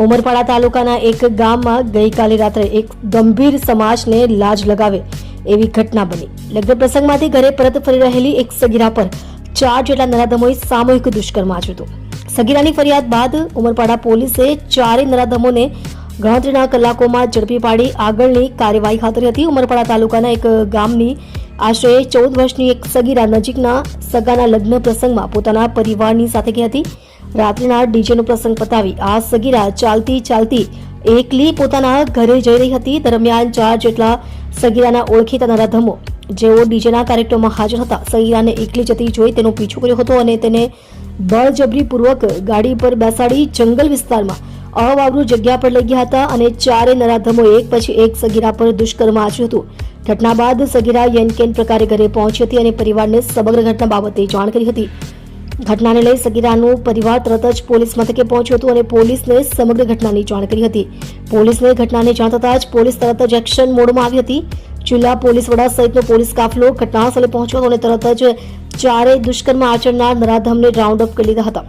ઉમરપાડા તાલુકાના એક ગામમાં ગઈકાલે રાત્રે એક ગંભીર સમાજને લાજ લગાવે એવી ઘટના બની। લગ્ન પ્રસંગમાંથી ઘરે પરત ફરી રહેલી એક સગીરા પર 4 જેટલા નરાધમોએ સામૂહિક દુષ્કર્મ આચર્યું હતું। સગીરાની ફરિયાદ બાદ ઉમરપાડા પોલીસે 4 નરાધમોને ગણતરીના કલાકોમાં ઝડપી પાડી આગળની કાર્યવાહી હાથ ધરી હતી। ઉમરપાડા તાલુકાના એક ગામની આશરે 14 વર્ષની એક સગીરા નજીકના સગાના લગ્ન પ્રસંગમાં પોતાના પરિવારની સાથે ગઈ હતી। રાત્રિના ડીજેનો પ્રસંગ પતાવી આ સગીરા ચાલતી ચાલતી એકલી પોતાના ઘરે જઈ રહી હતી। દરમિયાન 4 જેટલા સગીરાના ઓળખીતા નરાધમો જેઓ ડીજેના કાર્યક્રમમાં હાજર હતા સગીરાને એકલી જતી જોઈ તેનો પીછો કર્યો હતો અને તેને બળજબરીપૂર્વક ગાડી પર બેસાડી જંગલ વિસ્તારમાં અવાવરૂ જગ્યા પર લઈ ગયા હતા અને 4 નરાધમોએ એક પછી એક સગીરા પર દુષ્કર્મ આચર્યું હતું। ઘટના બાદ સગીરા યેનકેન પ્રકારે ઘરે પહોંચી હતી અને પરિવારને સમગ્ર ઘટના બાબતે જાણ કરી હતી। ઘટનાને લઈ સગીરાનું પરિવાર તરત જ પોલીસ મથકે પહોંચ્યું હતું અને પોલીસને સમગ્ર ઘટનાની જાણ કરી હતી। પોલીસને ઘટનાની જાણ થતાં જ પોલીસ તરત જ એક્શન મોડમાં આવી હતી। જિલ્લા પોલીસ વડા સહિતનો પોલીસ કાફલો ઘટનાસ્થળે પહોંચ્યો હતો અને તરત જ 4 દુષ્કર્મ આચરનાર નરાધમને રાઉન્ડ અપ કરી લીધા હતા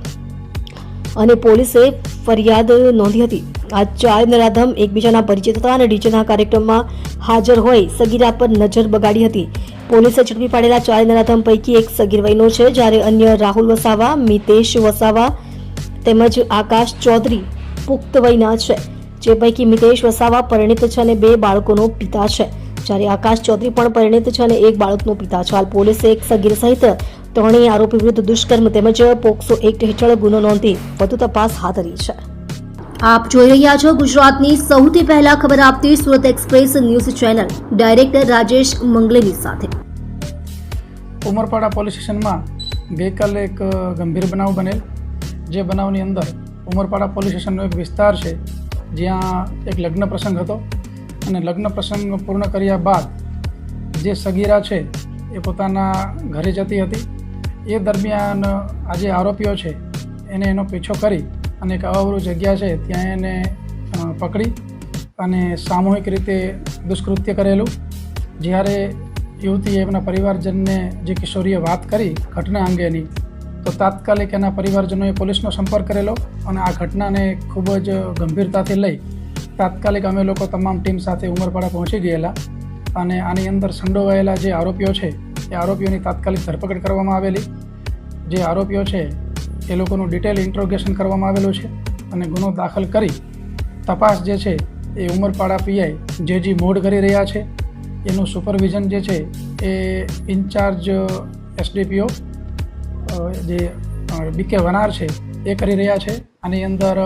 અને પોલીસે ફરિયાદ નોંધી હતી। આ 4 નરાધમ એકબીજાના પરિચિત હતા અને ડીજેના કાર્યક્રમમાં હાજર હોય સગીરા પર નજર બગાડી હતી। પોલીસે ઝડપી પાડેલા 4 નરાધમ પૈકી એક સગીર વયનો છે જ્યારે અન્ય રાહુલ વસાવા, મિતેશ વસાવા તેમજ આકાશ ચૌધરી પુખ્ત વયના છે। જે પૈકી મિતેશ વસાવા પરિણીત છે અને 2 બાળકોનો પિતા છે જ્યારે આકાશ ચૌધરી પણ પરિણીત છે અને 1 બાળકનો પિતા છે। હાલ પોલીસે એક સગીર સહિત 3 આરોપી વિરુદ્ધ દુષ્કર્મ તેમજ પોક્સો એક્ટ હેઠળ ગુનો નોંધી વધુ તપાસ હાથ ધરી છે। આપ જોઈ રહ્યા છો ગુજરાતની સૌથી પહેલા ખબર આપતી Surat express news channel director Rajesh Mangleni સાથે। ઉમરપાડા પોલીસ સ્ટેશનમાં ગઈકાલે એક ગંભીર બનાવ બનેલ। જે બનાવની અંદર ઉમરપાડા પોલીસ સ્ટેશનનો એક વિસ્તાર છે જ્યાં એક લગ્ન પ્રસંગ હતો અને લગ્ન પ્રસંગ પૂર્ણ કર્યા બાદ જે સગીરા છે એ પોતાના ઘરે જતી હતી। એ દરમિયાન આ જે આરોપીઓ છે એને એનો પીછો કરી અને એક અવાવરૂ જગ્યા છે ત્યાં એને પકડી અને સામૂહિક રીતે દુષ્કૃત્ય કરેલું। જ્યારે યુવતીએ એમના પરિવારજનને જે કિશોરીએ વાત કરી ઘટના અંગેની તો તાત્કાલિક એના પરિવારજનોએ પોલીસનો સંપર્ક કરેલો અને આ ઘટનાને ખૂબ જ ગંભીરતાથી લઈ તાત્કાલિક અમે લોકો તમામ ટીમ સાથે ઉમરપાડા પહોંચી ગયેલા અને આની અંદર સંડોવાયેલા જે આરોપીઓ છે એ આરોપીઓની તાત્કાલિક ધરપકડ કરવામાં આવેલી। જે આરોપીઓ છે એ લોકોનું ડિટેલ ઇન્ટ્રોગેશન કરવામાં આવેલું છે અને ગુનો દાખલ કરી તપાસ જે છે એ ઉમરપાડા પીઆઈ જેજી મોડ કરી રહ્યા છે। એનું સુપરવિઝન જે છે એ ઇન્ચાર્જ એસડીપીઓ જે બીકે વનાર છે એ કરી રહ્યા છે। આની અંદર